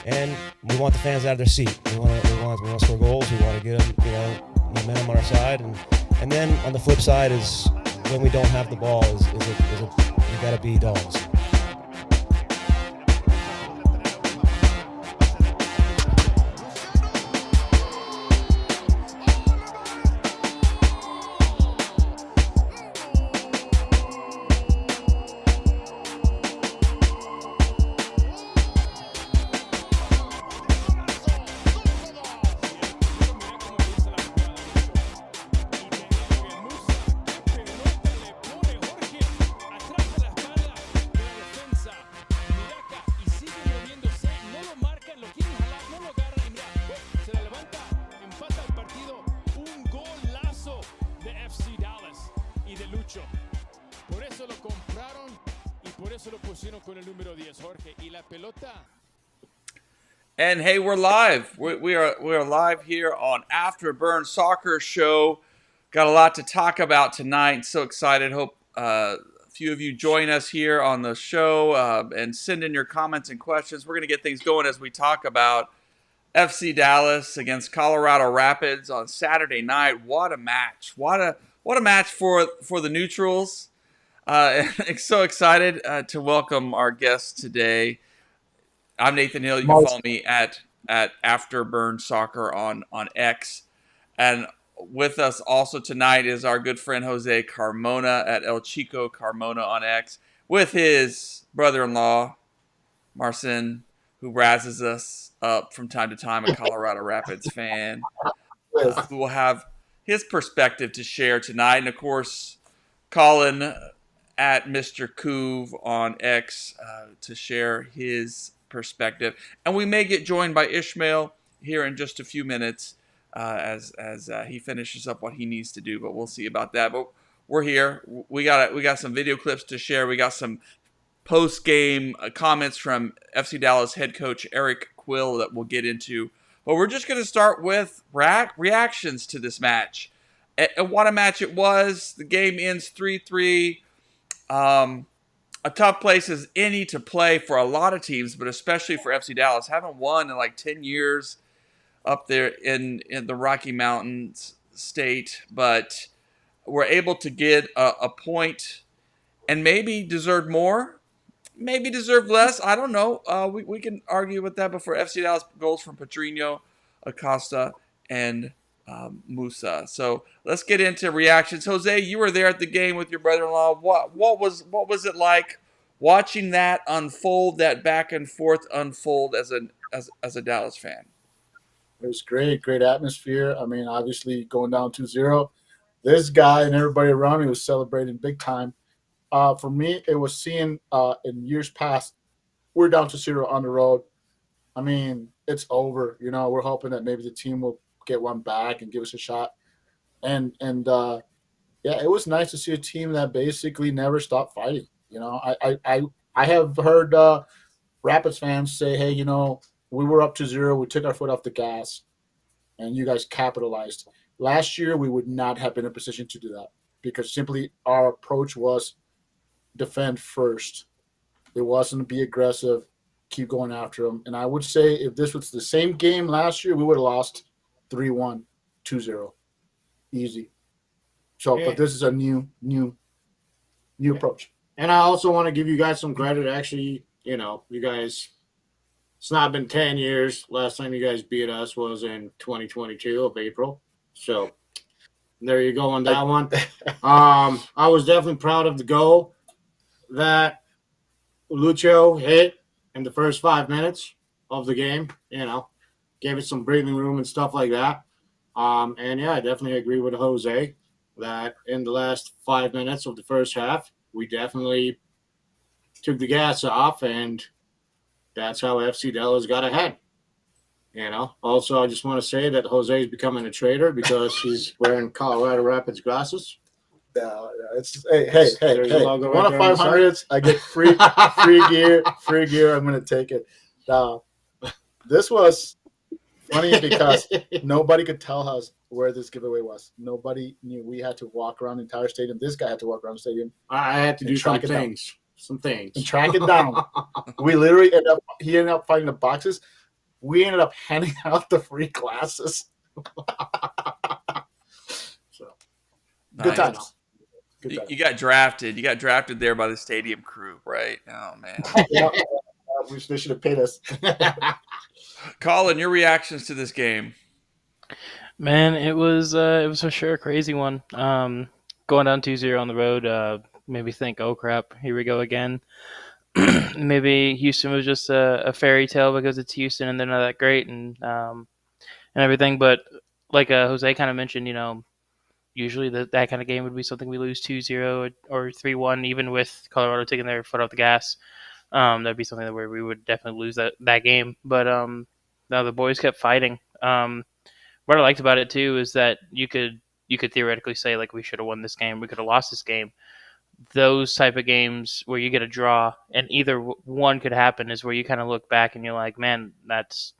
and we want the fans out of their seat. We want to score goals. We want to get them, momentum on our side, and then on the flip side is when we don't have the ball, we got to be dogs. And hey, we're live. We are live here on Afterburn Soccer Show. Got a lot to talk about tonight. So excited. Hope a few of you join us here on the show and send in your comments and questions. We're going to get things going as we talk about FC Dallas against Colorado Rapids on Saturday night. What a match! What a match for the neutrals. So excited to welcome our guests today. I'm Nathan Hill. You can follow me at Afterburn Soccer on X. And with us also tonight is our good friend Jose Carmona at El Chico Carmona on X, with his brother-in-law, Marcin, who razzes us up from time to time, a Colorado Rapids fan, who will have his perspective to share tonight. And, of course, Colin at Mr. Couve on X to share his perspective. And we may get joined by Ishmael here in just a few minutes as he finishes up what he needs to do, but we'll see about that. But we're here. We got some video clips to share. We got some post-game comments from FC Dallas head coach Eric Quill that we'll get into. But we're just going to start with reactions to this match. And what a match it was. The game ends 3-3. A tough place as any to play for a lot of teams, but especially for FC Dallas. Haven't won in like 10 years up there in the Rocky Mountains state, but we're able to get a point and maybe deserve more, maybe deserve less. I don't know. We can argue with that, but for FC Dallas, goals from Pedrinho, Acosta, and Musa. So let's get into reactions. Jose, you were there at the game with your brother-in-law. What was it like watching that unfold, that back and forth unfold as a Dallas fan? It was great atmosphere. I mean, obviously going down 2-0, this guy and everybody around me was celebrating big time. For me, it was seeing in years past, we're down to 0 on the road. I mean, it's over. We're hoping that maybe the team will get one back and give us a shot. And yeah, it was nice to see a team that basically never stopped fighting. I have heard Rapids fans say, hey, we were up 2-0, we took our foot off the gas, and you guys capitalized. Last year, we would not have been in a position to do that because simply our approach was defend first. It wasn't be aggressive, keep going after them. And I would say if this was the same game last year, we would have lost 3-1, 2-0. Easy. So, yeah. But this is a new approach. And I also want to give you guys some credit. Actually, you guys, it's not been 10 years. Last time you guys beat us was in 2022 of April. So there you go on that one. I was definitely proud of the goal that Julio hit in the first 5 minutes of the game. Gave it some breathing room and stuff like that. And yeah, I definitely agree with Jose that in the last 5 minutes of the first half, we definitely took the gas off, and that's how FC Dallas got ahead. Also, I just want to say that Jose is becoming a traitor because he's wearing Colorado Rapids glasses. No, it's hey. 1 of 500, I get free gear. I'm going to take it. Now, this was funny because nobody could tell us where this giveaway was. Nobody knew. We had to walk around the entire stadium. This guy had to walk around the stadium. I had to do some things. And track it down. He ended up finding the boxes. we ended up handing out the free classes. So good Nice. times. Good You, times. you got drafted. You got drafted there by the stadium crew, right? Oh man. Yeah, they should have paid us. Colin, your reactions to this game? Man, it was for sure a crazy one. Going down 2-0 on the road made me think, oh crap, here we go again. Maybe Houston was just a fairy tale because it's Houston and they're not that great and everything. But like Jose kind of mentioned, usually that kind of game would be something we lose 2-0 or 3-1, even with Colorado taking their foot off the gas. That'd be something where we would definitely lose that game. But no, the boys kept fighting. What I liked about it too is that you could theoretically say like we should have won this game, we could have lost this game. Those type of games where you get a draw and either one could happen is where you kind of look back and you're like, man, that's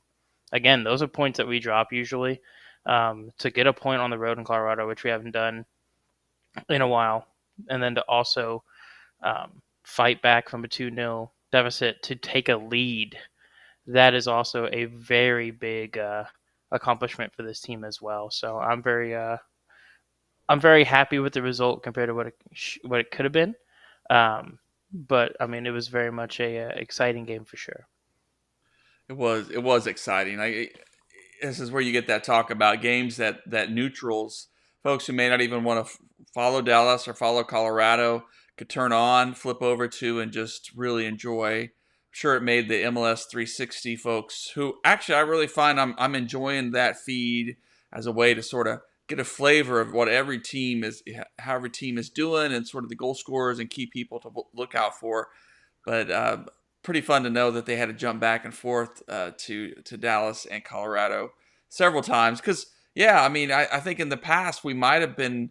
again, those are points that we drop usually. To get a point on the road in Colorado, which we haven't done in a while, and then to also fight back from a 2-0 deficit to take a lead, that is also a very big accomplishment for this team as well. So I'm very happy with the result compared to what it could have been. But I mean, it was very much a exciting game for sure. It was exciting. This is where you get that talk about games that neutrals, folks who may not even want to follow Dallas or follow Colorado, could turn on, flip over to, and just really enjoy. I'm sure it made the MLS 360 folks, who actually I really find I'm enjoying that feed as a way to sort of get a flavor of what every team is, how every team is doing, and sort of the goal scorers and key people to look out for. But pretty fun to know that they had to jump back and forth to Dallas and Colorado several times. Because, yeah, I mean, I think in the past we might have been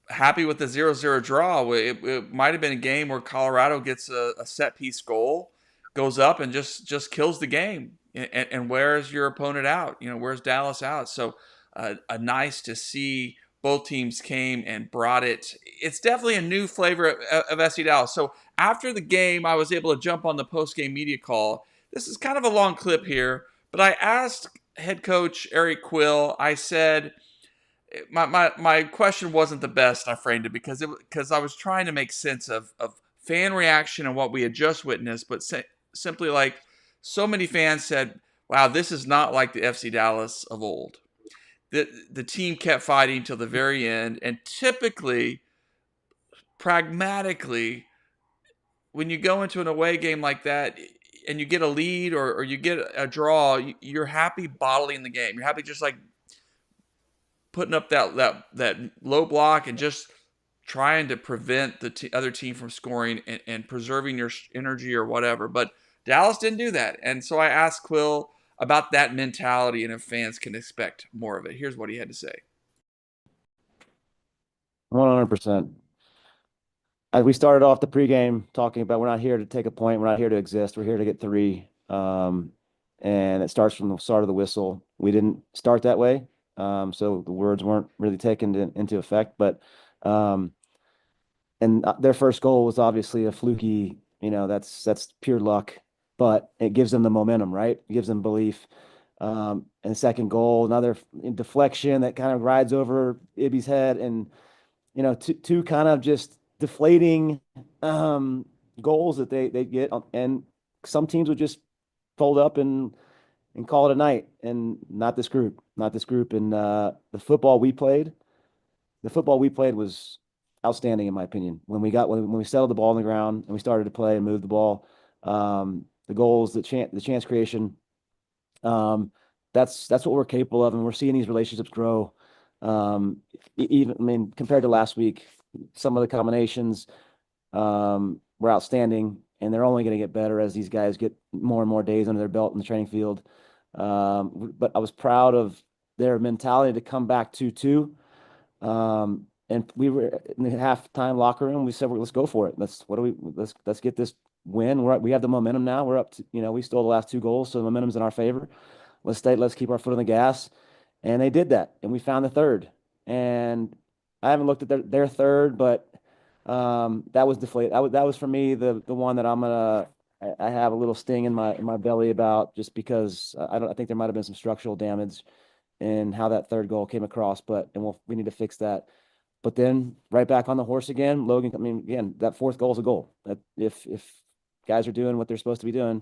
happy with the 0-0 draw. It might have been a game where Colorado gets a set-piece goal, goes up and just kills the game and wears your opponent out, wears Dallas out. So nice to see both teams came and brought it. It's definitely a new flavor of SC Dallas. So after the game, I was able to jump on the post-game media call. This is kind of a long clip here, but I asked head coach Eric Quill, I said, my question wasn't the best. I framed it because I was trying to make sense of fan reaction and what we had just witnessed, but simply like so many fans said, wow, this is not like the FC Dallas of old. The team kept fighting till the very end, and typically, pragmatically, when you go into an away game like that and you get a lead or you get a draw, you're happy bottling the game. You're happy just like putting up that low block and just trying to prevent the other team from scoring and preserving your energy or whatever. But Dallas didn't do that. And so I asked Quill about that mentality and if fans can expect more of it. Here's what he had to say. 100%. We started off the pregame talking about we're not here to take a point. We're not here to exist. We're here to get three. And it starts from the start of the whistle. We didn't start that way. So the words weren't really taken into effect. But and their first goal was obviously a fluky, that's pure luck. But it gives them the momentum, right? It gives them belief. And the second goal, another deflection that kind of rides over Ibby's head. And, two kind of just deflating goals that they get. And some teams would just fold up and call it a night. And not this group. And the football we played was outstanding in my opinion. When we settled the ball on the ground and we started to play and move the ball, the goals, the chance creation, that's what we're capable of, and we're seeing these relationships grow. Even compared to last week, some of the combinations were outstanding, and they're only going to get better as these guys get more and more days under their belt in the training field. But I was proud of their mentality to come back 2-2. And we were in the halftime locker room. We said, let's go for it. Let's get this win. We have the momentum now. We're up to, we stole the last two goals, so the momentum's in our favor. Let's keep our foot on the gas. And they did that. And we found the third. And I haven't looked at their third, but that was deflated. That was for me the one that I'm gonna I have a little sting in my belly about just because I think there might have been some structural damage in how that third goal came across, but we need to fix that. But then right back on the horse again, Logan. I mean, again, that fourth goal is a goal. That if guys are doing what they're supposed to be doing,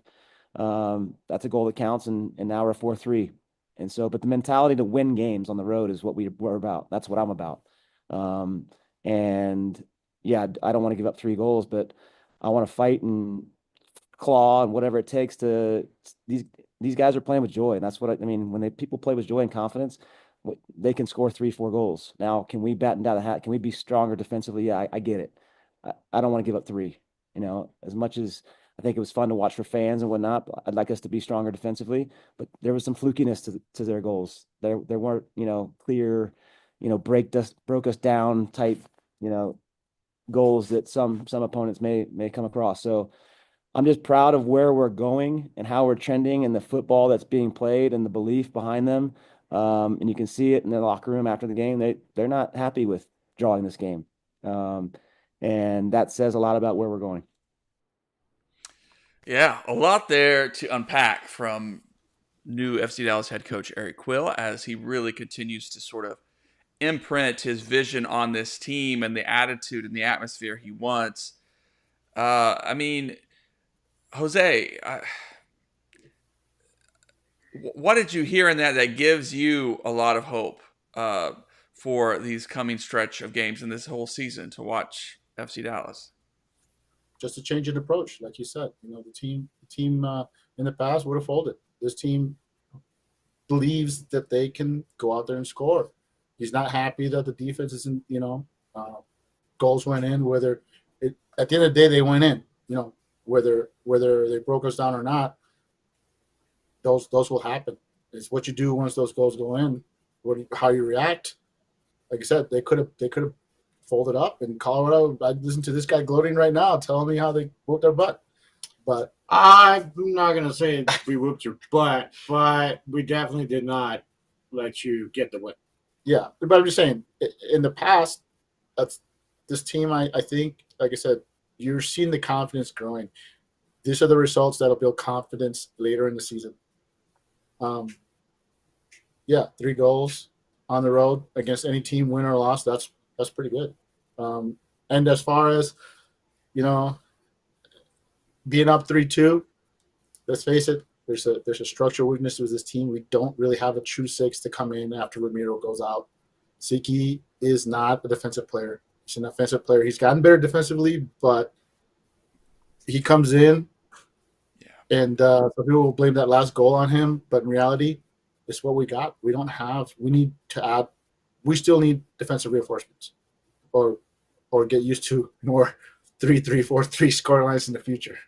that's a goal that counts. And now we're 4-3. And so, but the mentality to win games on the road is what we're about. That's what I'm about. Um, and yeah, I don't want to give up 3 goals, but I want to fight and claw and whatever it takes to these guys are playing with joy. And that's what I mean. When people play with joy and confidence, they can score 3-4 goals. Now, can we batten down the hat? Can we be stronger defensively? Yeah, I get it. I don't want to give up 3. As much as I think it was fun to watch for fans and whatnot, I'd like us to be stronger defensively. But there was some flukiness to their goals. There weren't clear, broke us down type goals that some opponents may come across. So I'm just proud of where we're going and how we're trending and the football that's being played and the belief behind them. And you can see it in the locker room after the game. They're not happy with drawing this game. And that says a lot about where we're going. Yeah, a lot there to unpack from new FC Dallas head coach Eric Quill as he really continues to sort of imprint his vision on this team and the attitude and the atmosphere he wants. I mean, Jose, what did you hear in that gives you a lot of hope for these coming stretch of games in this whole season to watch FC Dallas? Just a change in approach, like you said. The team in the past would have folded. This team believes that they can go out there and score. He's not happy that the defense isn't, goals went in. Whether at the end of the day they went in, whether they broke us down or not, those will happen. It's what you do once those goals go in, how you react. Like I said, they could have folded up in Colorado. I listen to this guy gloating right now, telling me how they whooped their butt. But I'm not gonna say we whooped your butt, but we definitely did not let you get the win. Yeah, but I'm just saying, in the past, that's this team. I think, like I said, you're seeing the confidence growing. These are the results that'll build confidence later in the season. 3 goals on the road against any team, win or loss. That's pretty good. And as far as being up 3-2, let's face it, there's a structural weakness with this team. We don't really have a true 6 to come in after Ramiro goes out. Siki is not a defensive player. He's an offensive player. He's gotten better defensively, but he comes in, and some people will blame that last goal on him. But in reality, it's what we got. We need to add. We still need defensive reinforcements, or get used to more 3-3, 4-3 score lines in the future.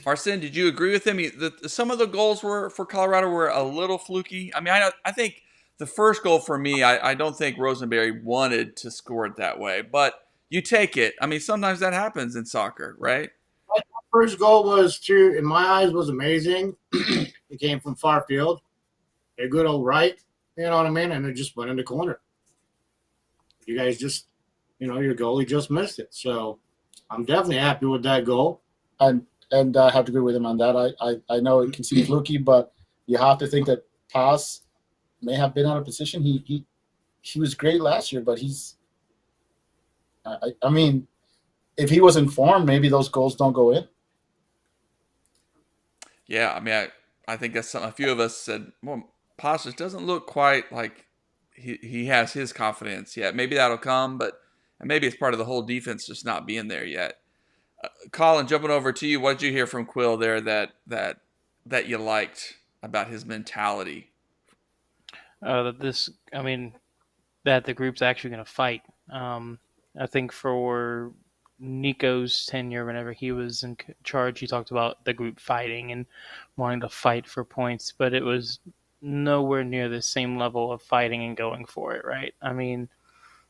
Marcin, did you agree with him? Some of the goals for Colorado were a little fluky. I mean, I think the first goal for me, I don't think Rosenberry wanted to score it that way, but you take it. I mean, sometimes that happens in soccer, right? My first goal was in my eyes, was amazing. It came from far field, a good old right, you know what I mean? And it just went in the corner. You guys just, your goalie just missed it. So I'm definitely happy with that goal. And I have to agree with him on that. I know it can seem fluky, but you have to think that Paz may have been out of position. He was great last year, but I mean, if he was informed, maybe those goals don't go in. Yeah, I mean, I think that's something a few of us said, well, Paz just doesn't look quite like he has his confidence yet. Maybe that'll come, but maybe it's part of the whole defense just not being there yet. Colin, jumping over to you, what did you hear from Quill there that you liked about his mentality? That the group's actually going to fight. I think for Nico's tenure, whenever he was in charge, he talked about the group fighting and wanting to fight for points, but it was nowhere near the same level of fighting and going for it, right? I mean,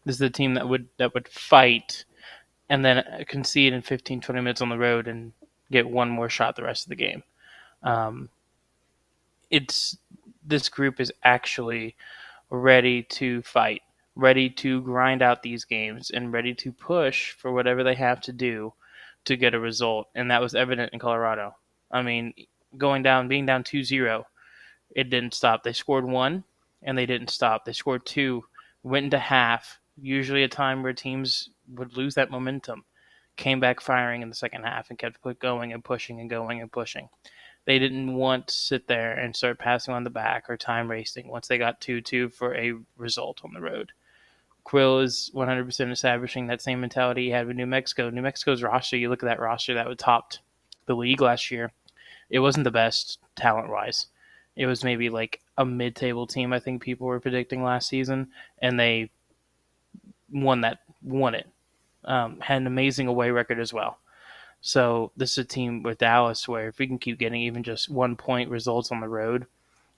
this is a team that would fight and then concede in 15, 20 minutes on the road and get one more shot the rest of the game. This group is actually ready to fight, ready to grind out these games, and ready to push for whatever they have to do to get a result, and that was evident in Colorado. I mean, being down 2-0, it didn't stop. They scored one, and they didn't stop. They scored two, went into half, usually a time where teams would lose that momentum, came back firing in the second half and kept going and pushing and going and pushing. They didn't want to sit there and start passing on the back or time racing once they got 2-2 for a result on the road. Quill is 100% establishing that same mentality he had with New Mexico. New Mexico's roster, you look at that roster that would topped the league last year. It wasn't the best talent-wise. It was maybe like a mid-table team, I think people were predicting last season, and they won it. Had an amazing away record as well. So this is a team with Dallas where if we can keep getting even just 1 point results on the road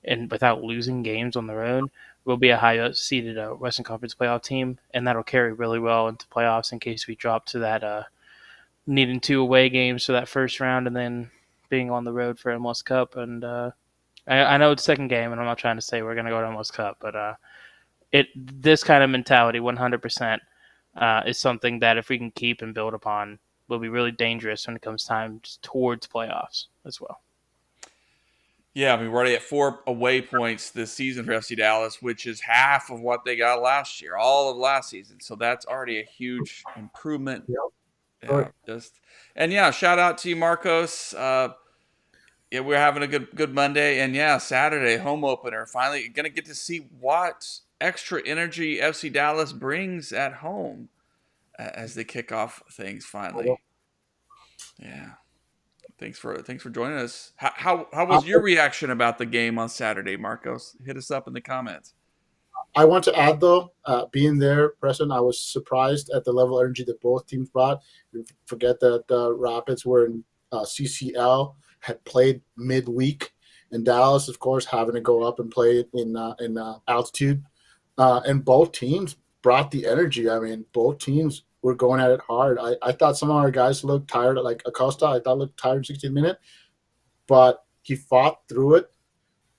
and without losing games on the road, we'll be a high-seeded Western Conference playoff team, and that'll carry really well into playoffs in case we drop to that needing 2 away games for that first round and then being on the road for MLS Cup. And I know it's second game, and I'm not trying to say we're going to go to MLS Cup, but this kind of mentality, 100%, is something that if we can keep and build upon, will be really dangerous when it comes time towards playoffs as well. Yeah, I mean, we're already at 4 away points this season for FC Dallas, which is half of what they got last year, all of last season. So that's already a huge improvement. Yep. Yeah, shout out to you, Marcos. Yeah, we're having a good Monday, and Saturday home opener. Finally, gonna get to see what extra energy FC Dallas brings at home as they kick off things finally. Yeah. Thanks for joining us. How was your reaction about the game on Saturday, Marcos? Hit us up in the comments. I want to add, though, being there, Preston, I was surprised at the level of energy that both teams brought. You forget that the Rapids were in CCL, had played midweek, and Dallas, of course, having to go up and play in altitude. And both teams brought the energy. I mean, both teams were going at it hard. I thought some of our guys looked tired, like Acosta. I thought looked tired in 16 minutes, but he fought through it.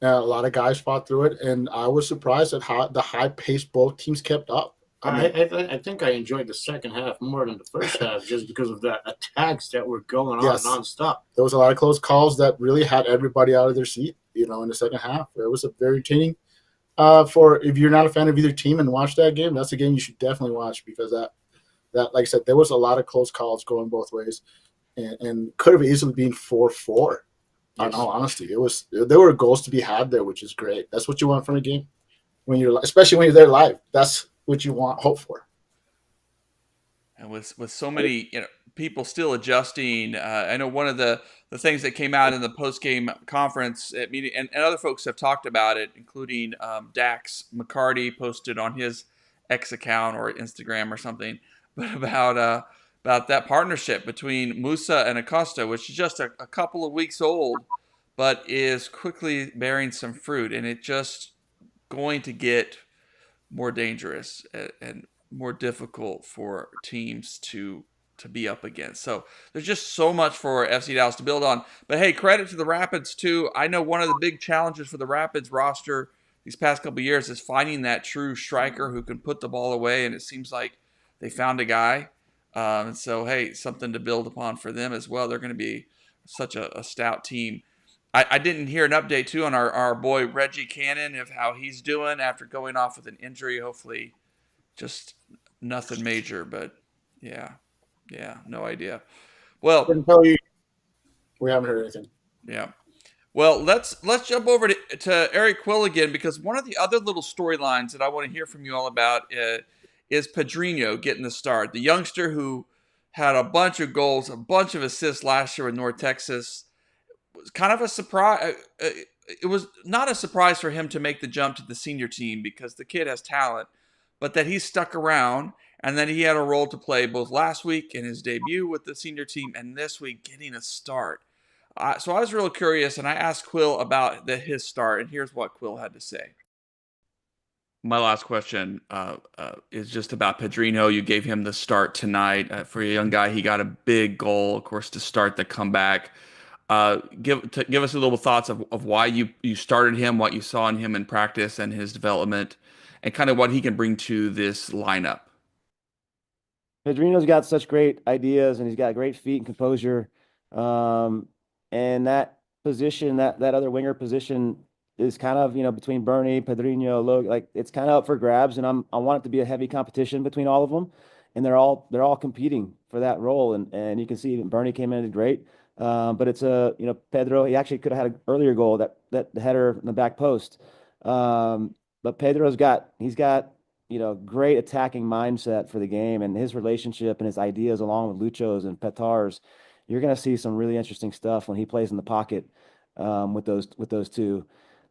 A lot of guys fought through it, and I was surprised at how the high pace both teams kept up. I think I enjoyed the second half more than the first half just because of the attacks that were going on nonstop. There was a lot of close calls that really had everybody out of their seat, in the second half. It was a very entertaining. If you're not a fan of either team and watch that game, that's a game you should definitely watch because that like I said, there was a lot of close calls going both ways, and could have easily been 4-4. In all honesty, there were goals to be had there, which is great. That's what you want from a game especially when you're there live. That's what you hope for. And with so many people still adjusting, I know one of the things that came out in the post game conference at meeting, and other folks have talked about it, including Dax McCarty posted on his X account or Instagram or something, but about that partnership between Musa and Acosta, which is just a couple of weeks old, but is quickly bearing some fruit, and it just going to get more dangerous and more difficult for teams to be up against. So there's just so much for FC Dallas to build on. But hey, credit to the Rapids too. I know one of the big challenges for the Rapids roster these past couple of years is finding that true striker who can put the ball away, and it seems like they found a guy. And so, hey, something to build upon for them as well. They're going to be such a stout team. I didn't hear an update, too, on our boy Reggie Cannon of how he's doing after going off with an injury. Hopefully just nothing major, but yeah, no idea. Well, I can tell you, we haven't heard anything. Yeah. Well, let's jump over to Eric Quill again, because one of the other little storylines that I want to hear from you all about is Pedrinho getting the start. The youngster who had a bunch of goals, a bunch of assists last year in North Texas. Was kind of a surprise. It was not a surprise for him to make the jump to the senior team because the kid has talent, but that he stuck around and that he had a role to play both last week in his debut with the senior team and this week getting a start. So I was real curious, and I asked Quill about his start, and here's what Quill had to say. My last question is just about Pedrinho. You gave him the start tonight. For a young guy, he got a big goal, of course, to start the comeback. Give us a little thoughts of why you started him, what you saw in him in practice and his development, and kind of what he can bring to this lineup. Pedrino's got such great ideas and he's got great feet and composure. And that position, that other winger position is kind of, between Bernie, Pedrino, Logan, like it's kind of up for grabs. And I want it to be a heavy competition between all of them. And they're all competing for that role. And you can see even Bernie came in and did great. But it's Pedro, he actually could have had an earlier goal that header in the back post. But he's got great attacking mindset for the game and his relationship and his ideas along with Lucho's and Petar's. You're going to see some really interesting stuff when he plays in the pocket with those two.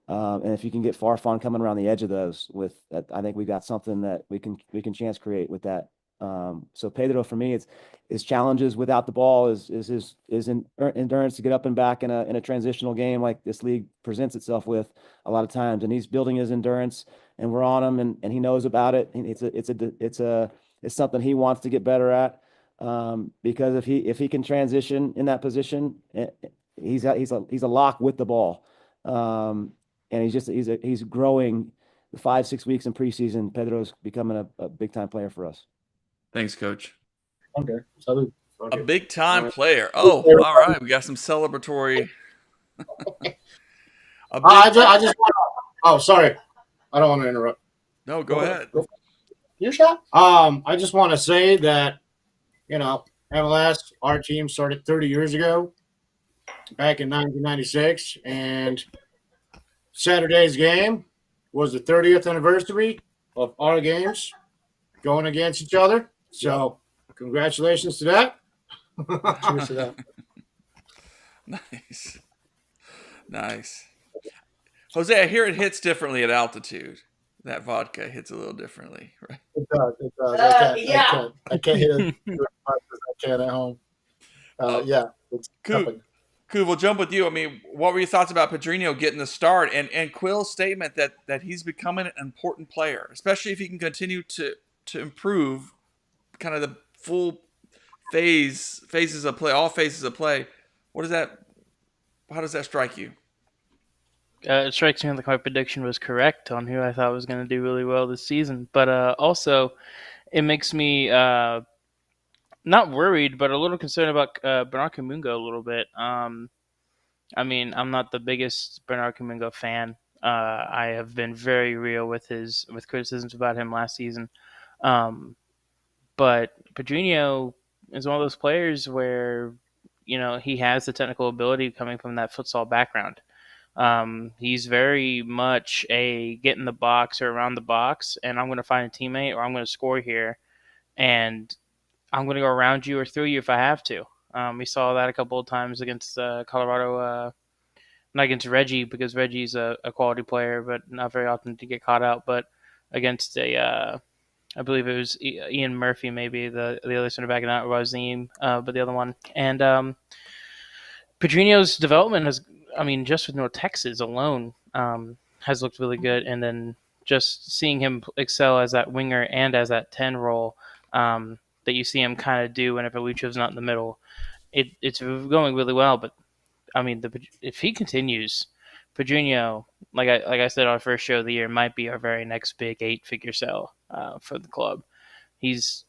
And if you can get Farfan coming around the edge of those with that, I think we got something that we can chance create with that. So Pedro for me, it's his challenges without the ball is his endurance to get up and back in a transitional game like this league presents itself with a lot of times, and he's building his endurance, and we're on him, and he knows about it. And it's something he wants to get better at, because if he can transition in that position, he's a lock with the ball, and he's growing. The 5-6 weeks in preseason, Pedro's becoming a big time player for us. Thanks, Coach. Okay. Salud. A big time player. Oh, all right. We got some celebratory. I just want oh, sorry. I don't want to interrupt. No, go ahead. Your shot? I just want to say that, MLS, our team started 30 years ago, back in 1996, and Saturday's game was the 30th anniversary of our games going against each other. So, congratulations to that. Cheers to that. Nice. Jose, I hear it hits differently at altitude. That vodka hits a little differently, right? It does. It does. I can't hit it as hard as I can at home. Yeah. It's Cool. We'll jump with you. I mean, what were your thoughts about Pedrino getting the start and Quill's statement that he's becoming an important player, especially if he can continue to improve kind of the full phases of play, all phases of play. How does that strike you? It strikes me like my prediction was correct on who I thought was going to do really well this season. But also, it makes me not worried, but a little concerned about Bernard Kamungo a little bit. I mean, I'm not the biggest Bernard Kamungo fan. I have been very real with criticisms about him last season. But Pedrinho is one of those players where, he has the technical ability coming from that futsal background. He's very much a get in the box or around the box, and I'm going to find a teammate or I'm going to score here, and I'm going to go around you or through you if I have to. We saw that a couple of times against Colorado, not against Reggie because Reggie's a quality player, but not very often to get caught out. But against I believe it was Ian Murphy, maybe the other center back, not Razim, but the other one. And Pedrinho's development just with North Texas alone, has looked really good. And then just seeing him excel as that winger and as that 10 role that you see him kind of do whenever Lucho's not in the middle, it's going really well. But, if he continues, Pedrinho, like I said on our first show of the year, might be our very next big 8-figure sell for the club. He's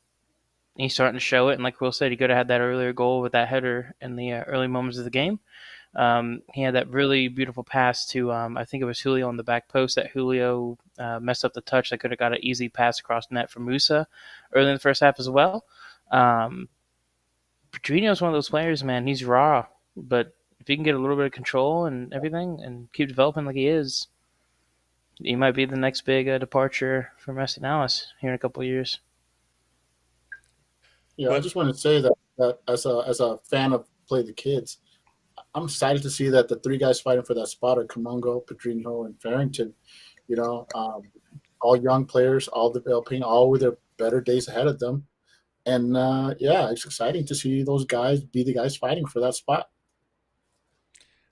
starting to show it. And like Will said, he could have had that earlier goal with that header in the early moments of the game. He had that really beautiful pass to, I think it was Julio on the back post that Julio messed up the touch. That could have got an easy pass across net from Musa early in the first half as well. Pedrinho is one of those players, man. He's raw, but if he can get a little bit of control and everything and keep developing like he is, he might be the next big departure from Messi Dallas here in a couple of years. Yeah, I just want to say that as a fan of Play the Kids, I'm excited to see that the three guys fighting for that spot are Kamungo, Pedrinho, and Farrington. All young players, all developing, all with their better days ahead of them. And it's exciting to see those guys be the guys fighting for that spot.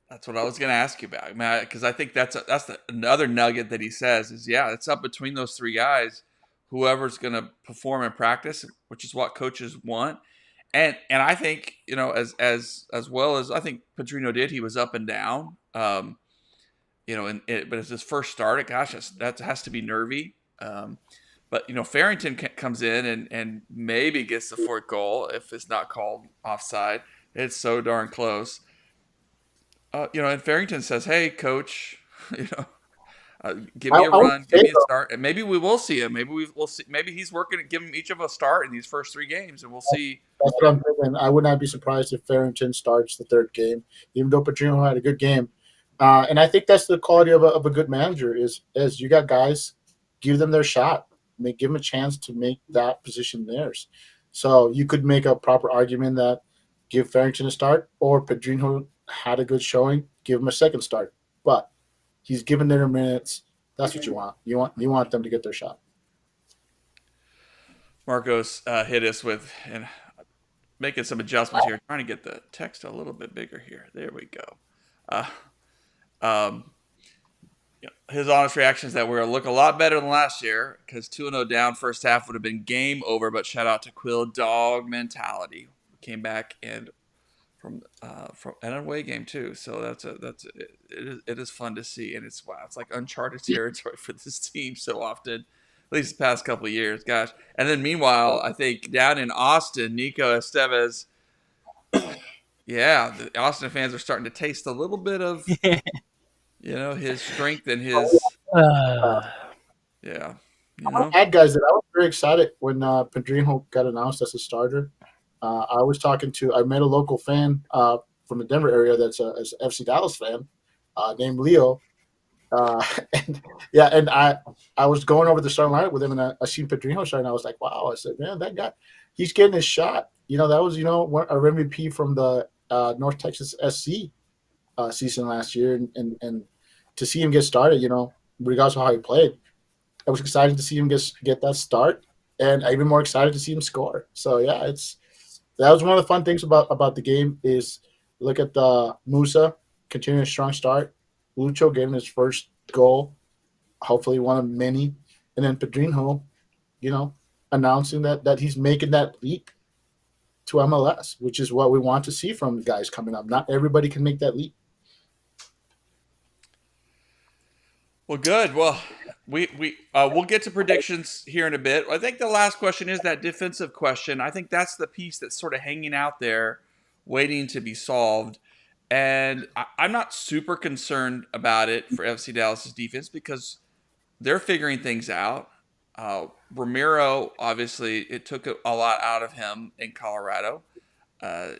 That's what I was going to ask you about, because I think that's another nugget that he says is, it's up between those three guys. Whoever's going to perform in practice, which is what coaches want, and I think as well as I think Pedrino did, he was up and down, but as his first start, gosh, that has to be nervy. But Farrington comes in and maybe gets the fourth goal if it's not called offside. It's so darn close. And Farrington says, "Hey, coach, you know, give me a I would run, say give me a though, start, and maybe we will see him. Maybe we'll see. Maybe he's working at giving each of us a start in these first 3 games, and we'll see." that's what I'm thinking. I would not be surprised if Farrington starts the third game, even though Pedrinho had a good game. And I think that's the quality of a good manager is you got guys, give them their shot, give them a chance to make that position theirs. So you could make a proper argument that give Farrington a start, or Pedrinho had a good showing, give him a second start. But he's given their minutes. That's what you want. You want them to get their shot. Marcos hit us with and making some adjustments here, trying to get the text a little bit bigger here. There we go. Uh, um, his honest reaction is that we're going to look a lot better than last year because 2-0 down first half would have been game over. But shout out to Quill, dog mentality. We came back and from an away game too. So it is fun to see, and it's like uncharted territory for this team so often. At least the past couple of years, gosh. And then meanwhile, I think down in Austin, Nico Estevez, the Austin fans are starting to taste a little bit of, his strength and his, yeah. I had guys that I was very excited when Pedrinho got announced as a starter. I met a local fan from the Denver area that's a FC Dallas fan named Leo. And I was going over the starting lineup with him, and I seen Pedrinho start, and I was like, wow. I said, man, that guy, he's getting his shot. That was our MVP from the North Texas SC season last year, and to see him get started, regardless of how he played, I was excited to see him get that start, and even more excited to see him score. So yeah, that was one of the fun things about the game is look at the Musa continuing a strong start. Lucho getting his first goal, hopefully one of many, and then Pedrinho, announcing that he's making that leap to MLS, which is what we want to see from guys coming up. Not everybody can make that leap. Well, good. Well, we'll get to predictions here in a bit. I think the last question is that defensive question. I think that's the piece that's sort of hanging out there, waiting to be solved. And I'm not super concerned about it for FC Dallas's defense because they're figuring things out. Ramiro, obviously, it took a lot out of him in Colorado. And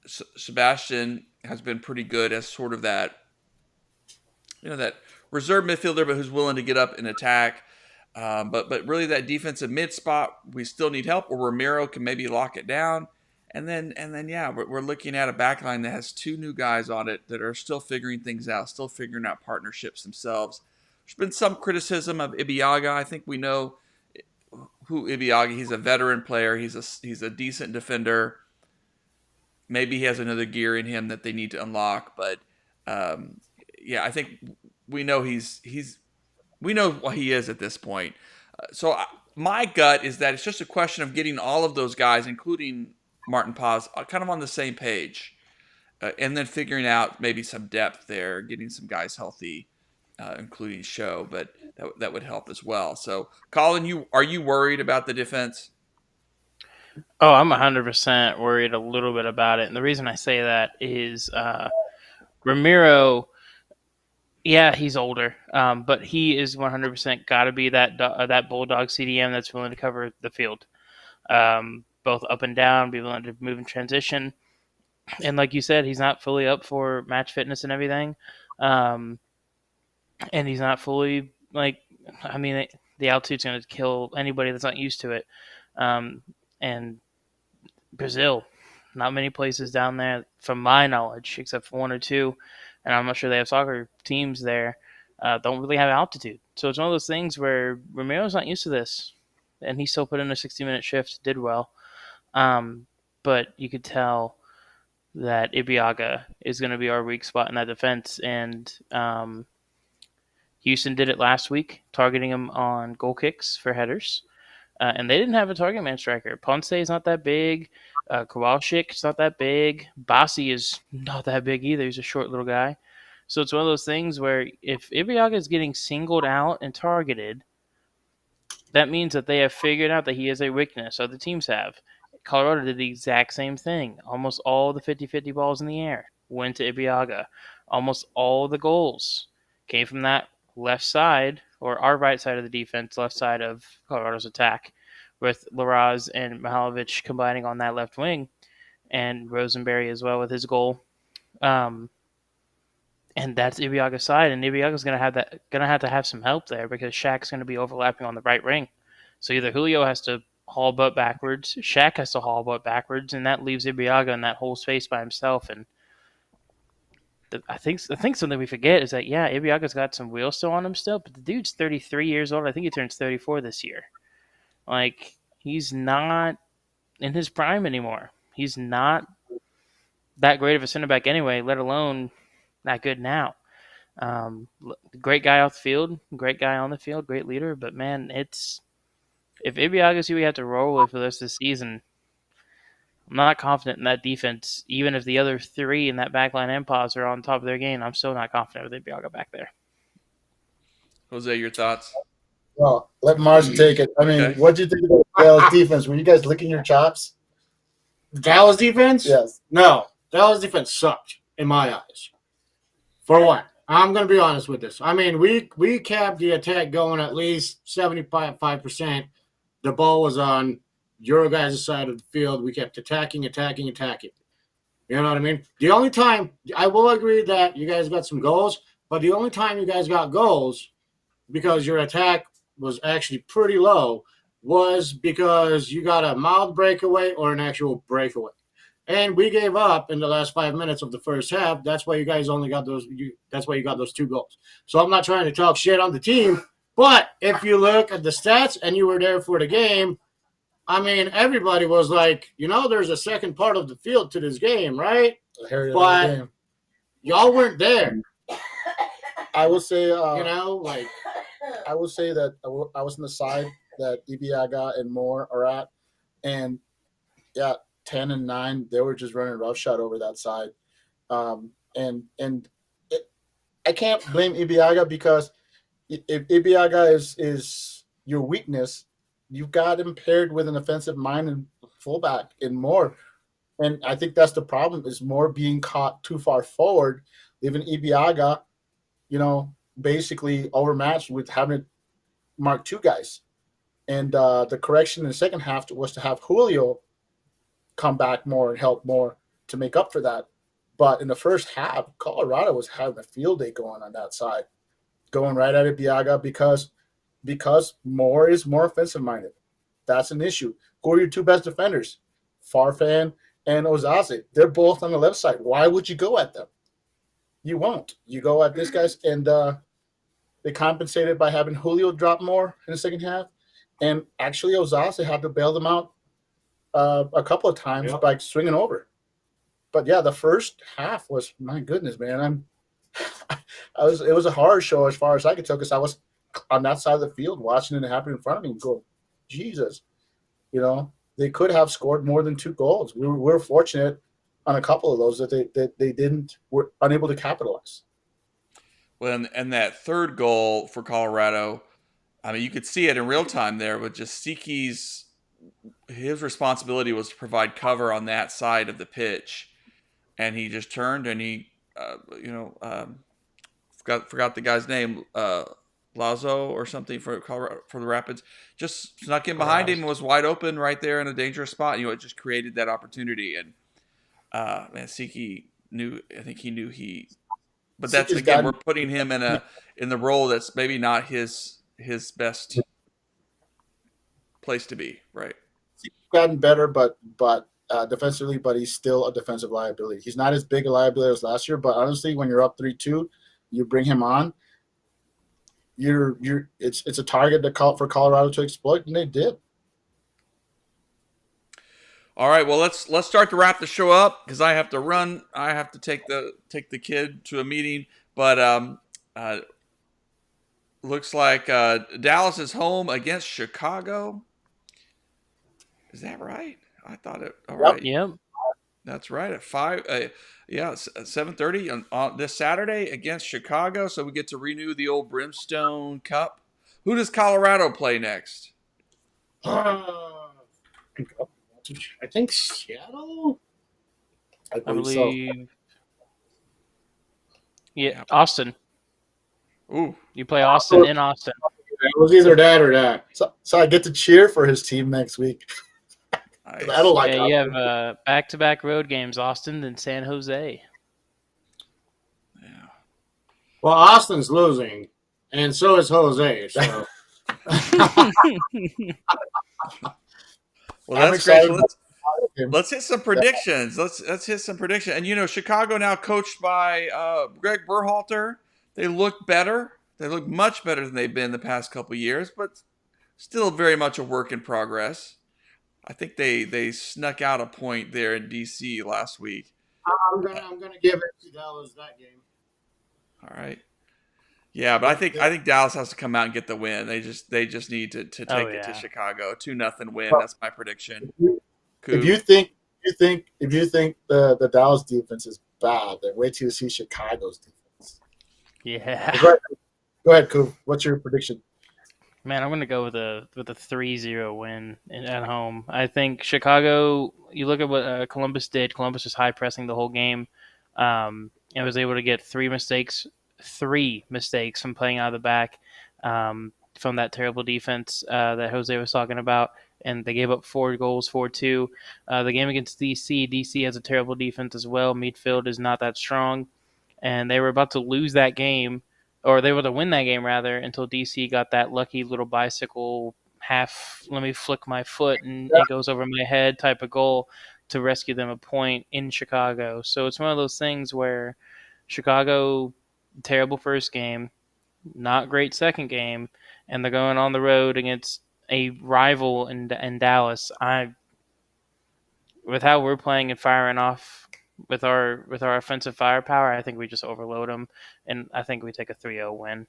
Sebastian has been pretty good as sort of that reserve midfielder, but who's willing to get up and attack. But really that defensive mid spot, we still need help, or Ramiro can maybe lock it down. And then we're looking at a backline that has 2 new guys on it that are still figuring things out, still figuring out partnerships themselves. There's been some criticism of Ibiaga. I think we know who Ibiaga. He's a veteran player. He's a decent defender. Maybe he has another gear in him that they need to unlock. But I think we know we know what he is at this point. My gut is that it's just a question of getting all of those guys, including Martin Paz, kind of on the same page, and then figuring out maybe some depth there, getting some guys healthy, including Show, but that would help as well. So, Colin, are you worried about the defense? Oh, I'm 100% worried a little bit about it, and the reason I say that is Ramiro. Yeah, he's older, but he is 100% got to be that bulldog CDM that's willing to cover the field. Both up and down, be willing to move in transition. And like you said, he's not fully up for match fitness and everything. And he's not fully, the altitude's going to kill anybody that's not used to it. And Brazil, not many places down there, from my knowledge, except for 1 or 2, and I'm not sure they have soccer teams there, don't really have altitude. So it's one of those things where Ramiro's not used to this. And he still put in a 60-minute shift, did well. But you could tell that Ibiaga is going to be our weak spot in that defense. And Houston did it last week, targeting him on goal kicks for headers. And they didn't have a target man striker. Ponce is not that big. Kowalczyk is not that big. Bassi is not that big either. He's a short little guy. So it's one of those things where if Ibiaga is getting singled out and targeted, that means that they have figured out that he is a weakness. Other teams have. Colorado did the exact same thing. Almost all the 50-50 balls in the air went to Ibiaga. Almost all the goals came from that left side, or our right side of the defense, left side of Colorado's attack, with Laraz and Mihalovic combining on that left wing, and Rosenberry as well with his goal. Um, and that's Ibiaga's side, and Ibiaga's gonna have to have some help there because Shaq's gonna be overlapping on the right wing. So either Julio has to haul butt backwards, Shaq has to haul butt backwards, and that leaves Ibiaga in that whole space by himself. And I think something we forget is that Ibiaga's got some wheels still on him still, but the dude's 33 years old. I think he turns 34 this year. Like, he's not in his prime anymore. He's not that great of a center back anyway, let alone that good now. Great guy off the field, great guy on the field, great leader. But man, if Ibiaga's who we have to roll with for the rest of the season, I'm not confident in that defense. Even if the other three in that backline and pause are on top of their game, I'm still not confident with Ibiaga back there. Jose, your thoughts? Well, let Mars take it. I mean, Okay. what do you think of the Dallas defense? Were you guys licking your chops? The Dallas defense? Yes. No, Dallas defense sucked in my eyes. For one, I'm going to be honest with this. I mean, we kept the attack going at least 75%. The ball was on your guys' side of the field. We kept attacking. You know what I mean? The only time, I will agree that you guys got some goals, but the only time you guys got goals because your attack was actually pretty low was because you got a mild breakaway or an actual breakaway. And we gave up in the last 5 minutes of the first half. That's why you guys only got those. That's why you got those 2 goals. So I'm not trying to talk shit on the team, but if you look at the stats and you were there for the game, I mean, everybody was like, there's a second part of the field to this game, right? But y'all weren't there. I would say, I would say that I was on the side that Ibiaga and Moore are at, and 10 and 9, they were just running roughshod over that side. I can't blame Ibiaga because if Ibiaga is your weakness, you've got him paired with an offensive minded fullback in Moore. And I think that's the problem, is Moore being caught too far forward, leaving Ibiaga, basically overmatched with having to mark 2 guys. And the correction in the second half was to have Julio come back more and help more to make up for that. But in the first half, Colorado was having a field day going on that side, going right at Ibiaga because Moore is more offensive minded. That's an issue. Who are your 2 best defenders? Farfan and Ozaze. They're both on the left side. Why would you go at them? You won't. You go at this guys, and they compensated by having Julio drop more in the second half. And actually, Ozaze had to bail them out a couple of times by swinging over. But the first half was, my goodness, man. It was a horror show as far as I could tell, because I was on that side of the field watching it happen in front of me and go, Jesus, they could have scored more than 2 goals. We were fortunate on a couple of those that they were unable to capitalize. Well, and that third goal for Colorado, I mean, you could see it in real time there, but just his responsibility was to provide cover on that side of the pitch, and he just turned and he, forgot the guy's name, Lazo or something for the Rapids, just snuck in behind him and was wide open right there in a dangerous spot. It just created that opportunity, and Siki knew. I think he knew he. But that's again, we're putting him in the role that's maybe not his best place to be, right? He's gotten better, but defensively, but he's still a defensive liability. He's not as big a liability as last year, but honestly, when you're up 3-2, you bring him on. It's a target for Colorado to exploit, and they did. All right, well let's start to wrap the show up because I have to run. I have to take the kid to a meeting, but looks like Dallas is home against Chicago. Is that right? I thought it. All right. Yep. That's right. At 7:30 on this Saturday against Chicago. So we get to renew the old Brimstone Cup. Who does Colorado play next? I think Seattle. I I believe so. believe. Yeah, Austin. Ooh, You play Austin in Austin. It was either that or that. So I get to cheer for his team next week. 'Cause I nice. don't like Yeah, you Austin. have back-to-back road games, Austin then San Jose. Yeah. Well, Austin's losing, and so is Jose. So Well, I'm that's great. excited So about him. let's hit some predictions. Let's hit some prediction. And Chicago now coached by Greg Berhalter. They look better. They look much better than they've been the past couple of years, but still very much a work in progress. I think they snuck out a point there in DC last week. I'm gonna give FC Dallas that game. All right. Yeah, but I think Dallas has to come out and get the win. They just need to Oh, take it to yeah. Chicago. 2-0 win. That's my prediction. If you think the Dallas defense is bad, then wait till you see Chicago's defense. Yeah. Go ahead, Coop. What's your prediction? Man, I'm gonna go with a 3-0 win at home. I think Chicago. You look at what Columbus did. Columbus was high pressing the whole game, and was able to get three mistakes from playing out of the back, from that terrible defense that Jose was talking about. And they gave up 4 goals, 4-2. The game against DC has a terrible defense as well. Midfield is not that strong, and they were about to lose that game, or they were to win that game rather, until DC got that lucky little bicycle half, let me flick my foot and it goes over my head type of goal to rescue them a point in Chicago. So it's one of those things where Chicago, terrible first game, not great second game, and they're going on the road against a rival in Dallas. With how we're playing and firing off with our offensive firepower, I think we just overload them, and I think we take a 3-0 win.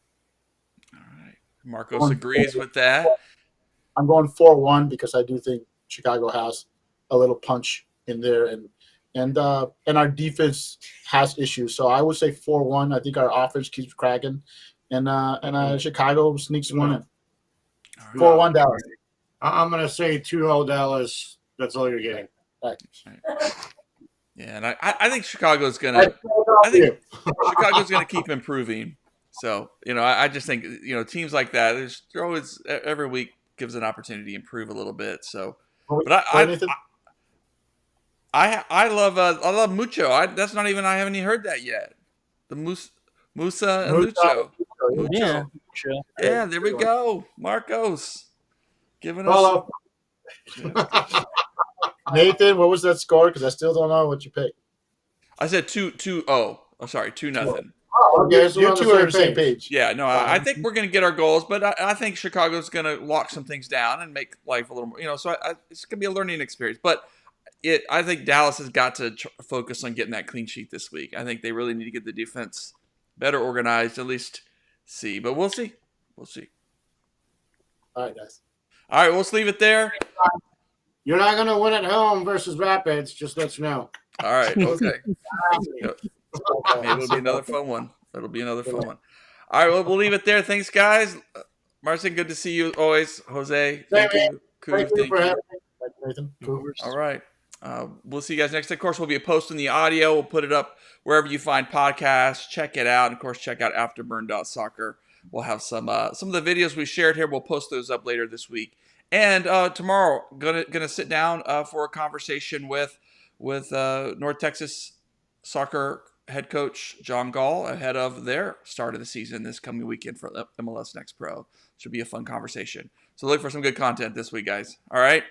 All right. Marcos agrees with that. I'm going 4-1 because I do think Chicago has a little punch in there, and our defense has issues. So I would say 4-1. I think our offense keeps cracking, and Chicago sneaks one in. All right. 4-1 Dallas. I'm gonna say 2-0 Dallas. That's all you're getting. Right. Yeah, and I think Chicago's gonna keep improving. So I just think teams like that, they're always every week gives an opportunity to improve a little bit. So, but I love Mucho. I haven't even heard that yet. The Musa and Lucho. Yeah, Mucho. sure. Yeah, there we go. Marcos giving us. Follow. Nathan, what was that score? Because I still don't know what you picked. I said 2-2. Oh, sorry, 2-0. Oh, Okay, you so we're on two are on the same page. page. Yeah, no, I think we're going to get our goals, but I think Chicago's going to lock some things down and make life a little more, so it's going to be a learning experience. But I think Dallas has got to focus on getting that clean sheet this week. I think they really need to get the defense better organized, at least see. But we'll see. We'll see. All right, guys. All right, let's leave it there. You're not gonna win at home versus Rapids. Just let you know. All right, okay. Maybe it'll be another fun one. All right, well, we'll leave it there. Thanks, guys. Marcin, good to see you always. Jose, thank you. Thank you for having me. Thank you, Nathan. Cool. All right. We'll see you guys next time. Of course, we'll be posting the audio. We'll put it up wherever you find podcasts. Check it out. And of course, check out afterburn.soccer. We'll have some of the videos we shared here. We'll post those up later this week. And tomorrow, gonna sit down for a conversation with North Texas soccer head coach John Gall ahead of their start of the season this coming weekend for MLS Next Pro. Should be a fun conversation. So look for some good content this week, guys. All right.